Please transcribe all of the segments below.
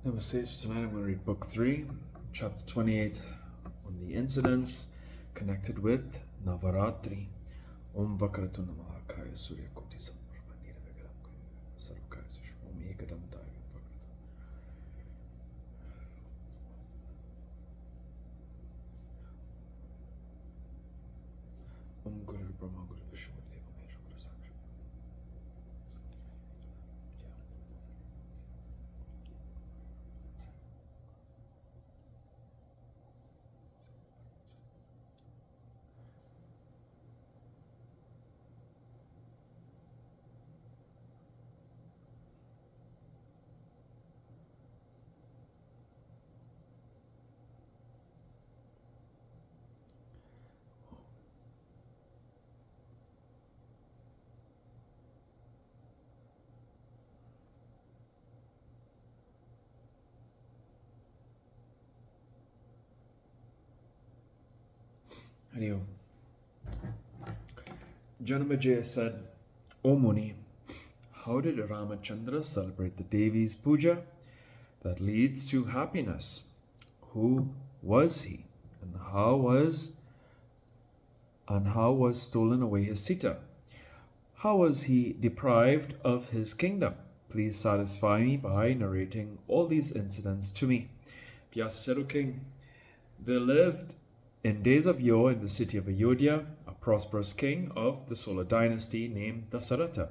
Namaste. So tonight I'm going to read Book 3, Chapter 28, on the incidents connected with Navaratri. Om Vakratu Namaha Kaya Surya Koti Samprabha Nirvigaram Sarvakaya Sushma Om Ekadam Daya Vakratu. Om Guru Brahma Guru Vishnu Deva Maheshwara Guru Saksha. Hariyo. Janamajaya said, O Muni, how did Ramachandra celebrate the Devi's puja that leads to happiness? Who was he? And how was stolen away his Sita? How was he deprived of his kingdom? Please satisfy me by narrating all these incidents to me. Vyasa said, O king, there lived in days of yore in the city of Ayodhya a prosperous king of the solar dynasty named Dasaratha.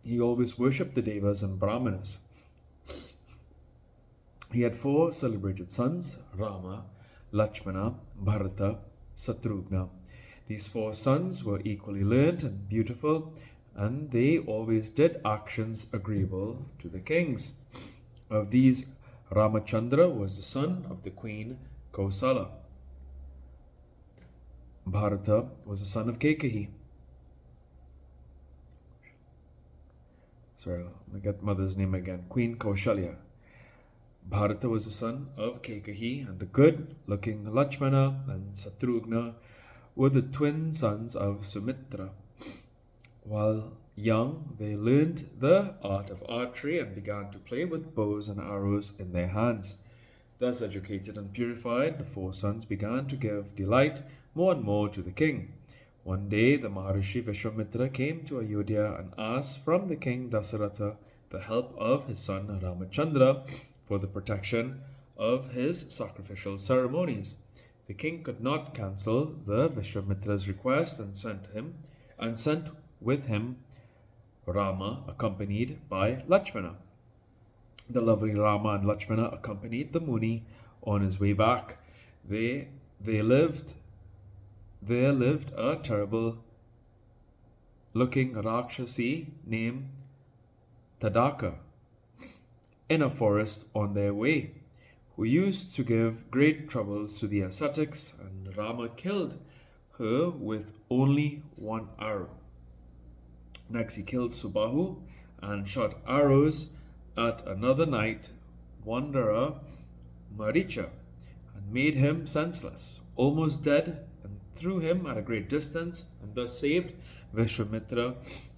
He always worshipped the Devas and Brahmanas. He had 4 celebrated sons, Rama, Lakshmana, Bharata, Satrughna. These 4 sons were equally learned and beautiful, and they always did actions agreeable to the kings. Of these, Ramachandra was the son of the queen Kausala. Bharata was the son of Keikahi. Sorry, I'll get mother's name again. Queen Kaushalya. Bharata was the son of Keikahi, and the good-looking Lakshmana and Satrughna were the twin sons of Sumitra. While young, they learned the art of archery and began to play with bows and arrows in their hands. Thus educated and purified, the 4 sons began to give delight more and more to the king. One day, the Maharishi Vishwamitra came to Ayodhya and asked from the king Dasaratha the help of his son Ramachandra for the protection of his sacrificial ceremonies. The king could not cancel the Vishwamitra's request and sent with him Rama, accompanied by Lakshmana. The lovely Rama and Lakshmana accompanied the Muni on his way back. There lived a terrible looking Rakshasi named Tadaka in a forest on their way, who used to give great troubles to the ascetics, and Rama killed her with only 1 arrow. Next he killed Subahu and shot arrows at another knight, wanderer Maricha, and made him senseless, almost dead, and threw him at a great distance, and thus saved Vishwamitra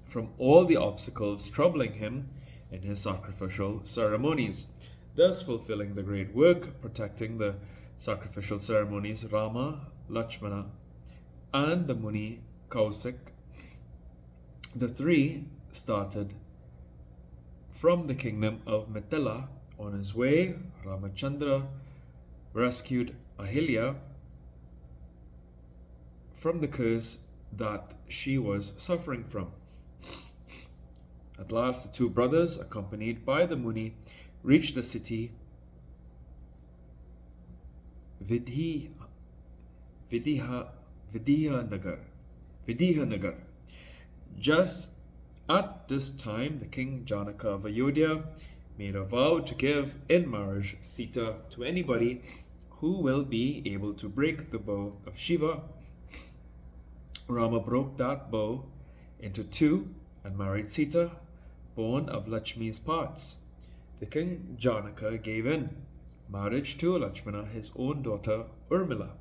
from all the obstacles troubling him in his sacrificial ceremonies. Thus fulfilling the great work, protecting the sacrificial ceremonies, Rama, Lakshmana, and the Muni Kausik, the 3 started from the kingdom of Mithila. On his way, Ramachandra rescued Ahilya from the curse that she was suffering from. At last, the 2 brothers, accompanied by the Muni, reached the city Vidihanagar. Just at this time, the king Janaka of Ayodhya made a vow to give in marriage Sita to anybody who will be able to break the bow of Shiva. Rama broke that bow into 2 and married Sita, born of Lakshmi's parts. The king Janaka gave in marriage to Lakshmana, his own daughter Urmila.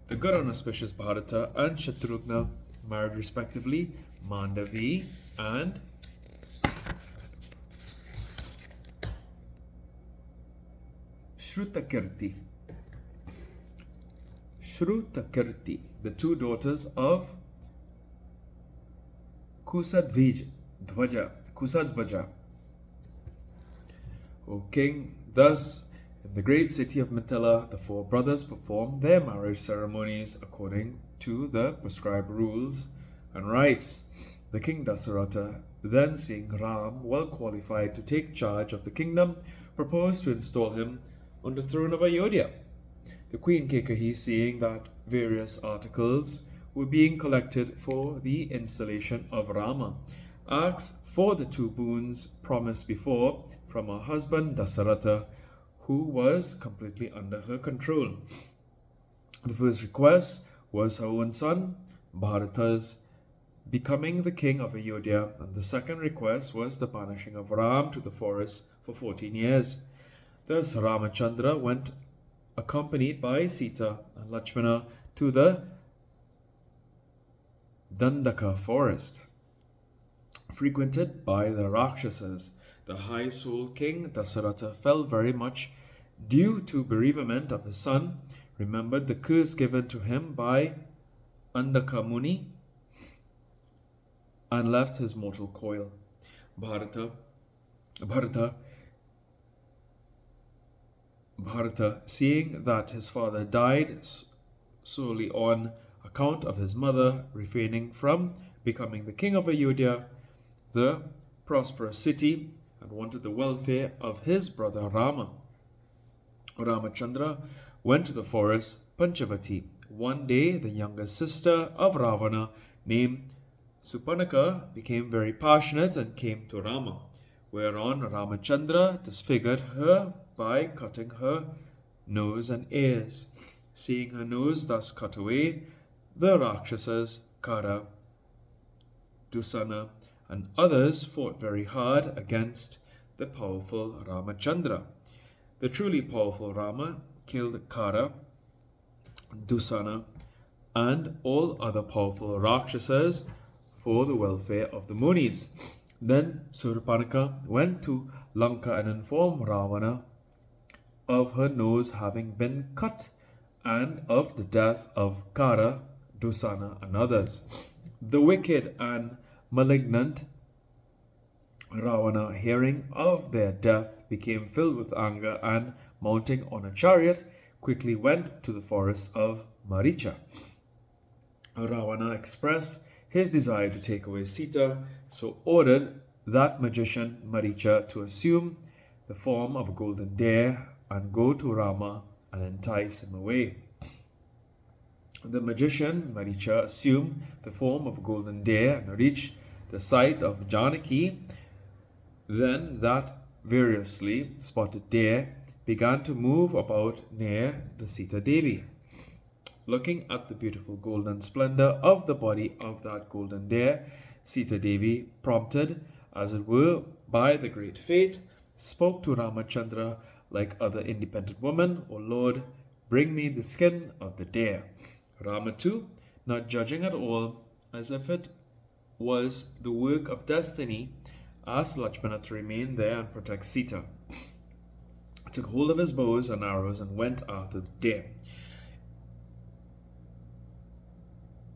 The good and auspicious Bharata and Shatrughna married respectively Mandavi and Shrutakirti. Shrutakirti, the two daughters of Kusadvaja, O king. Thus, in the great city of Mithila, the four brothers performed their marriage ceremonies according to the prescribed rules and rites. The king Dasaratha, then seeing Ram well qualified to take charge of the kingdom, proposed to install him on the throne of Ayodhya. The queen Kekahi, seeing that various articles were being collected for the installation of Rama, asked for the two boons promised before from her husband Dasaratha, who was completely under her control. The first request was her own son Bharata's becoming the king of Ayodhya, and the second request was the banishing of Ram to the forest for 14 years. Thus Ramachandra went accompanied by Sita and Lakshmana to the Dandaka forest, frequented by the Rakshasas. The high-souled king Dasaratha felt very much due to bereavement of his son, remembered the curse given to him by Andaka Muni, and left his mortal coil. Bharata, seeing that his father died solely on account of his mother refraining from becoming the king of Ayodhya, the prosperous city, and wanted the welfare of his brother Rama, Ramachandra went to the forest Panchavati. One day, the younger sister of Ravana, named Supanaka, became very passionate and came to Rama, whereon Ramachandra disfigured her by cutting her nose and ears. Seeing her nose thus cut away, the Rakshasas, Kara, Dusana, and others fought very hard against the powerful Ramachandra. The truly powerful Rama killed Kara, Dusana, and all other powerful Rakshasas for the welfare of the Munis. Then Surpanaka went to Lanka and informed Ravana of her nose having been cut and of the death of Kara, Dusana, and others. The wicked and malignant Ravana, hearing of their death, became filled with anger and, mounting on a chariot, quickly went to the forest of Maricha. Ravana expressed his desire to take away Sita, so ordered that magician Maricha to assume the form of a golden deer and go to Rama and entice him away. The magician Maricha assumed the form of a golden deer and reached the site of Janaki. Then that variously spotted deer began to move about near the Sita Devi. Looking at the beautiful golden splendor of the body of that golden deer, Sita Devi, prompted as it were by the great fate, spoke to Ramachandra like other independent women, O Lord, bring me the skin of the deer. Rama too, not judging at all, as if it was the work of destiny, asked Lakshmana to remain there and protect Sita. Took hold of his bows and arrows and went after the deer.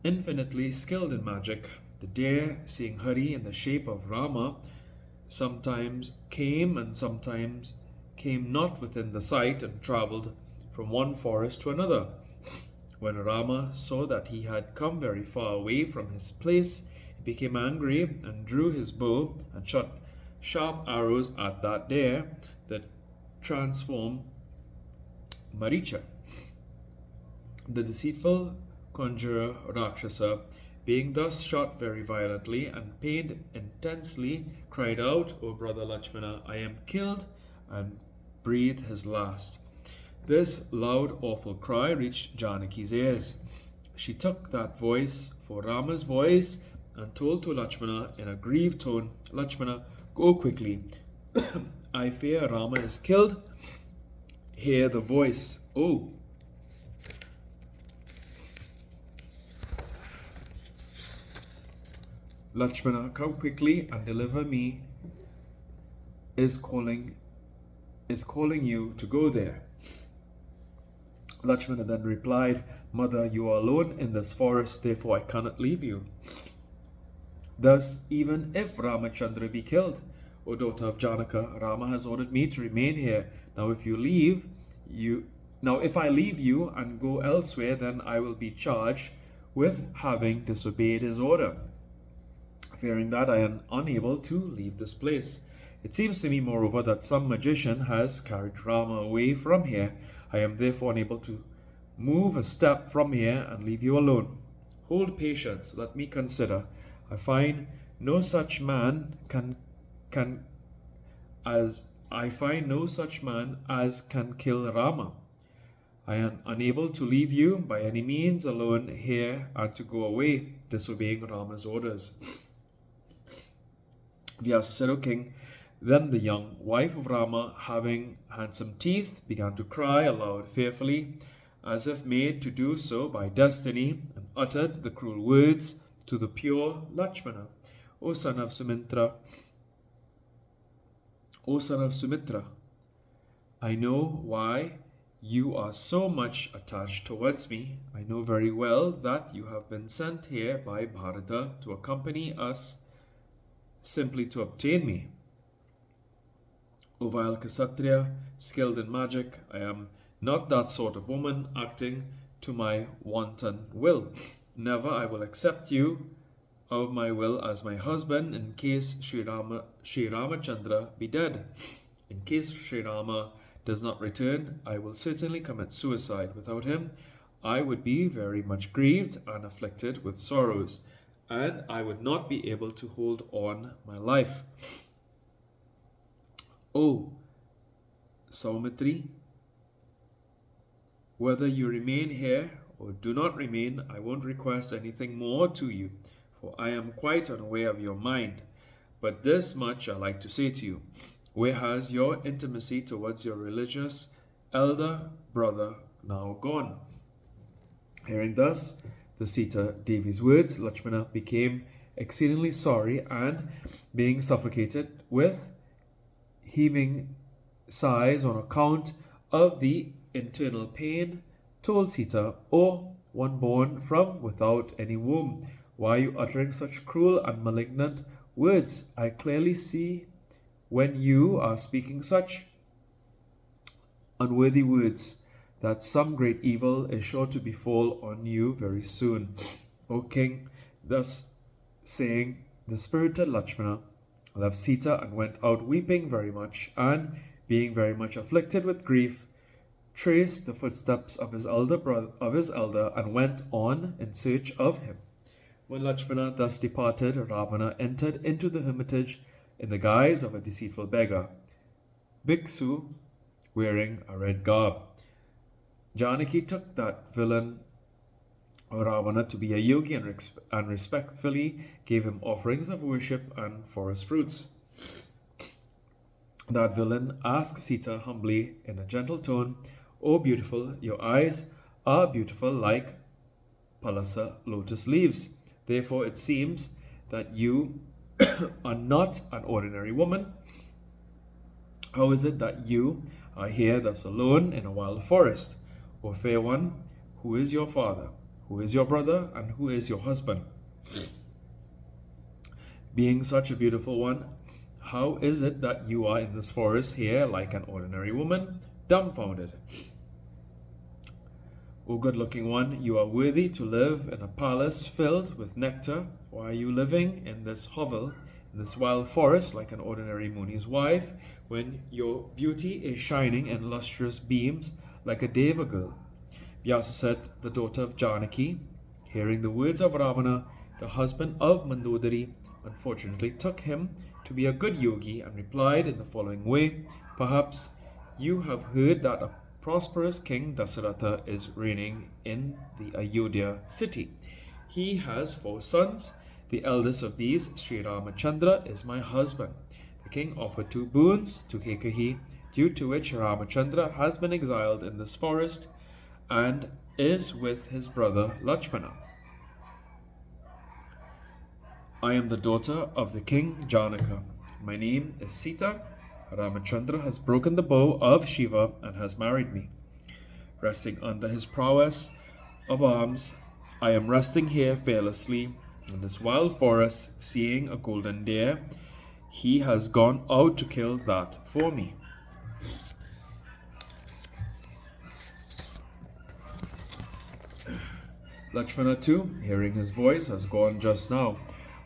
Infinitely skilled in magic, the deer, seeing Hari in the shape of Rama, sometimes came and sometimes came not within the sight and travelled from one forest to another. When Rama saw that he had come very far away from his place, he became angry and drew his bow and shot sharp arrows at that deer that transformed Maricha. The deceitful conjurer Rakshasa, being thus shot very violently and pained intensely, cried out, O brother Lakshmana, I am killed, and breathed his last. This loud, awful cry reached Janaki's ears. She took that voice for Rama's voice and told to Lakshmana in a grieved tone, Lakshmana, go quickly. I fear Rama is killed. Hear the voice. Oh! Lakshmana, come quickly and deliver me, is calling is calling you to go there. Lakshmana then replied, Mother, you are alone in this forest, therefore I cannot leave you. Thus, even if Ramachandra be killed, O daughter of Janaka, Rama has ordered me to remain here. Now if I leave you and go elsewhere, then I will be charged with having disobeyed his order. Fearing that, I am unable to leave this place. It seems to me, moreover, that some magician has carried Rama away from here. I am therefore unable to move a step from here and leave you alone. Hold patience, let me consider. I find no such man as can kill Rama. I am unable to leave you by any means alone here and to go away, disobeying Rama's orders. Vyasa said, O king, then the young wife of Rama, having handsome teeth, began to cry aloud fearfully, as if made to do so by destiny, and uttered the cruel words to the pure Lakshmana, O son of Sumitra, I know why you are so much attached towards me. I know very well that you have been sent here by Bharata to accompany us simply to obtain me. O vile Kshatriya, skilled in magic, I am not that sort of woman acting to my wanton will. Never I will accept you of my will as my husband in case Sri Ramachandra be dead. In case Sri Rama does not return, I will certainly commit suicide. Without him, I would be very much grieved and afflicted with sorrows, and I would not be able to hold on my life. O Saumitri, whether you remain here or do not remain, I won't request anything more to you, for I am quite unaware of your mind. But this much I like to say to you. Where has your intimacy towards your religious elder brother now gone? Hearing thus the Sita Devi's words, Lakshmana became exceedingly sorry, and being suffocated with heaving sighs on account of the internal pain, told Sita, O one born from without any womb, why are you uttering such cruel and malignant words? I clearly see when you are speaking such unworthy words that some great evil is sure to befall on you very soon. O king, thus saying, the spirited Lakshmana left Sita and went out weeping very much, and being very much afflicted with grief, traced the footsteps of his elder and went on in search of him. When Lakshmana thus departed, Ravana entered into the hermitage in the guise of a deceitful beggar, bhiksu wearing a red garb. Janaki took that villain Ravana to be a yogi and respectfully gave him offerings of worship and forest fruits. That villain asked Sita humbly in a gentle tone, O beautiful, your eyes are beautiful like palasa lotus leaves. Therefore it seems that you are not an ordinary woman. How is it that you are here thus alone in a wild forest? O fair one, who is your father? Who is your brother? And who is your husband? Being such a beautiful one, how is it that you are in this forest here like an ordinary woman, dumbfounded? O good-looking one, you are worthy to live in a palace filled with nectar. Why are you living in this hovel, in this wild forest, like an ordinary Muni's wife, when your beauty is shining in lustrous beams like a Deva girl? Vyasa said, the daughter of Janaki, hearing the words of Ravana, the husband of Mandodari, unfortunately took him to be a good yogi and replied in the following way, perhaps you have heard that a prosperous king Dasaratha is reigning in the Ayodhya city. He has 4 sons. The eldest of these, Sri Ramachandra, is my husband. The king offered 2 boons to Kaikeyi, due to which Ramachandra has been exiled in this forest and is with his brother Lakshmana. I am the daughter of the king Janaka. My name is Sita. Ramachandra has broken the bow of Shiva and has married me. Resting under his prowess of arms, I am resting here fearlessly in this wild forest, seeing a golden deer. He has gone out to kill that for me. Lakshmana too, hearing his voice, has gone just now.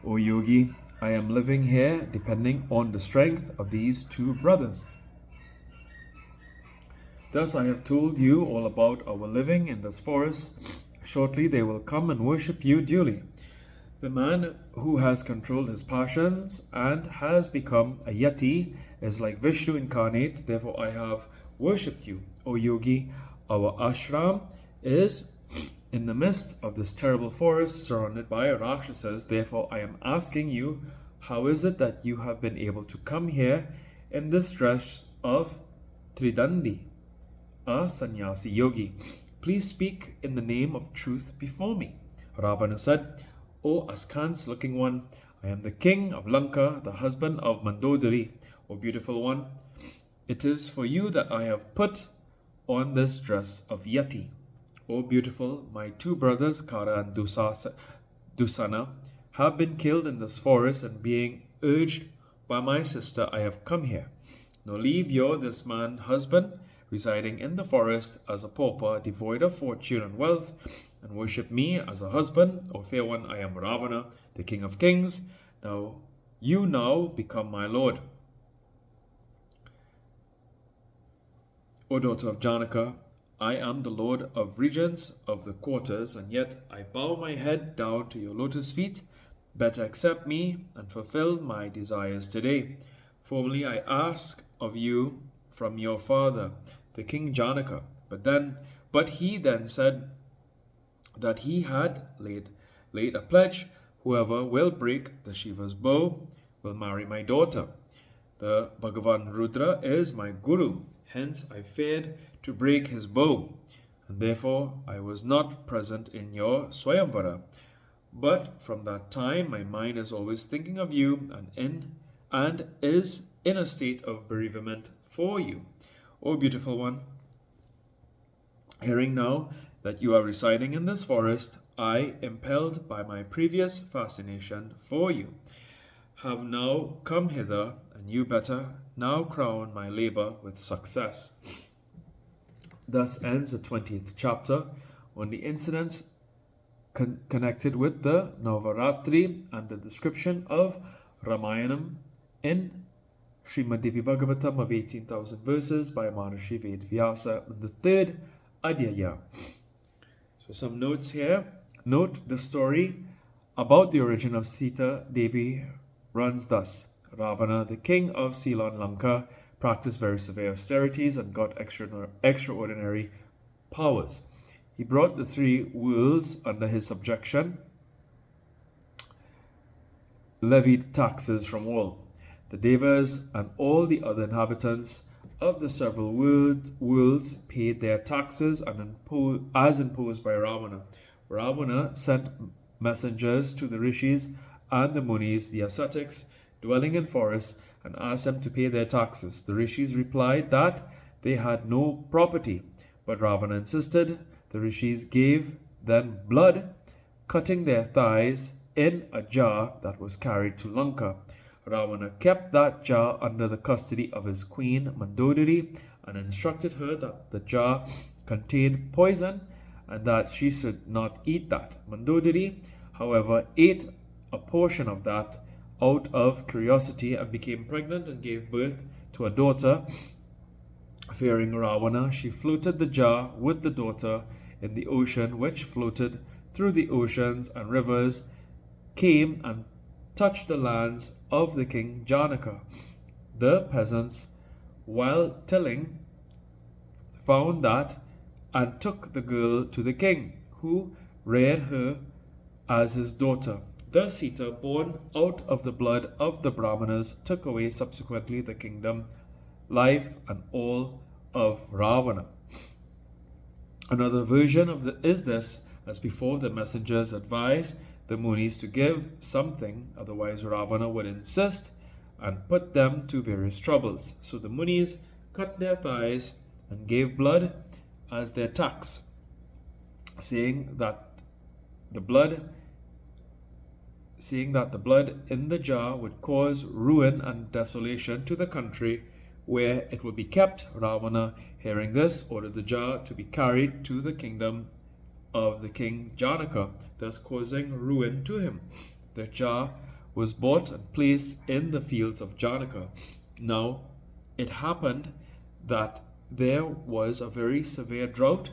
O Yogi, I am living here depending on the strength of these two brothers. Thus I have told you all about our living in this forest. Shortly they will come and worship you duly. The man who has controlled his passions and has become a yeti is like Vishnu incarnate. Therefore I have worshipped you. O Yogi, our ashram is in the midst of this terrible forest surrounded by Rakshasas. Therefore I am asking you, how is it that you have been able to come here in this dress of Tridandi, a sannyasi yogi? Please speak in the name of truth before me. Ravana said, O askance looking one, I am the king of Lanka, the husband of Mandodari. O beautiful one, it is for you that I have put on this dress of yeti. O beautiful, my two brothers Kara and Dusana have been killed in this forest, and being urged by my sister, I have come here. Now leave this man husband residing in the forest as a pauper, devoid of fortune and wealth, and worship me as a husband. O fair one, I am Ravana, the king of kings. You now become my lord. O daughter of Janaka, I am the lord of regents of the quarters, and yet I bow my head down to your lotus feet. Better accept me and fulfill my desires today. Formerly I asked of you from your father, the king Janaka, but he then said that he had laid a pledge. Whoever will break the Shiva's bow will marry my daughter. The Bhagavan Rudra is my guru. Hence I feared to break his bow, and therefore I was not present in your Swayamvara. But from that time my mind is always thinking of you and is in a state of bereavement for you. O beautiful one, hearing now that you are residing in this forest, I, impelled by my previous fascination for you, have now come hither, and you better now crown my labor with success. Thus ends the 20th chapter on the incidents connected with the Navaratri and the description of Ramayanam in Srimad Devi Bhagavatam of 18,000 verses by Maharishi Vedvyasa in the third Adhyaya. So some notes here. Note the story about the origin of Sita Devi runs thus. Ravana, the king of Ceylon Lanka, practiced very severe austerities and got extraordinary powers. He brought the three worlds under his subjection, levied taxes from all. The Devas and all the other inhabitants of the several worlds paid their taxes as imposed by Ravana. Ravana sent messengers to the rishis and the munis, the ascetics, dwelling in forests, and asked them to pay their taxes. The rishis replied that they had no property, but Ravana insisted. The rishis gave them blood, cutting their thighs in a jar that was carried to Lanka. Ravana kept that jar under the custody of his queen Mandodari and instructed her that the jar contained poison and that she should not eat that. Mandodari, however, ate a portion of that out of curiosity and became pregnant and gave birth to a daughter. Fearing Ravana, she floated the jar with the daughter in the ocean, which floated through the oceans and rivers, came and touched the lands of the king Janaka. The peasants, while tilling, found that and took the girl to the king, who reared her as his daughter. Thus Sita, born out of the blood of the Brahmanas, took away subsequently the kingdom, life, and all of Ravana. Another version is this: as before, the messengers advised the munis to give something, otherwise Ravana would insist and put them to various troubles. So the Munis cut their thighs and gave blood as their tax, saying that the blood in the jar would cause ruin and desolation to the country where it would be kept. Ravana, hearing this, ordered the jar to be carried to the kingdom of the king Janaka, thus causing ruin to him. The jar was bought and placed in the fields of Janaka. Now, it happened that there was a very severe drought.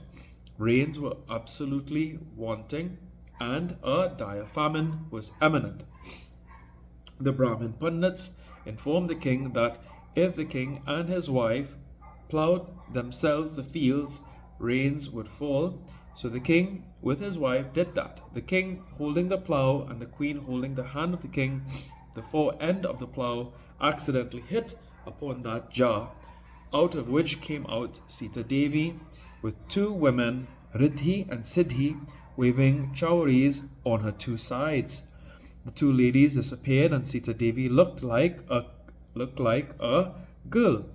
Rains were absolutely wanting, and a dire famine was imminent. The Brahmin Pandits informed the king that if the king and his wife plowed themselves the fields, rains would fall. So the king with his wife did that. The king holding the plow and the queen holding the hand of the king. The fore-end of the plow accidentally hit upon that jar, out of which came out Sita Devi with two women, Riddhi and Siddhi, waving chauris on her two sides. The two ladies disappeared, and Sita Devi looked like a girl.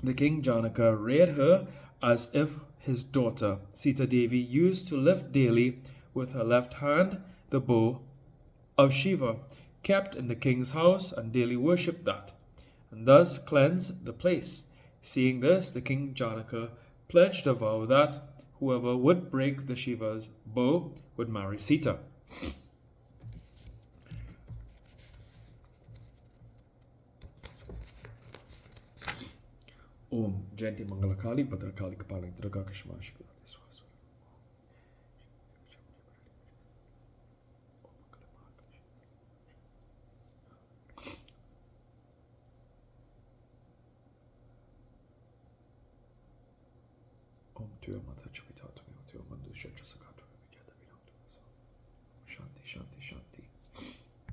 The king Janaka reared her as if his daughter. Sita Devi used to lift daily with her left hand the bow of Shiva, kept in the king's house, and daily worshipped that, and thus cleansed the place. Seeing this, the king Janaka pledged a vow that whoever would break the Shiva's bow would marry Sita. Om Jayanti Mangalakali Bhadrakali Kapaling Durga Kashma Shikla. Om Tuya Mata Chapitatu Tuya Mandu Shatra Sakatu Shanti Shanti Shanti.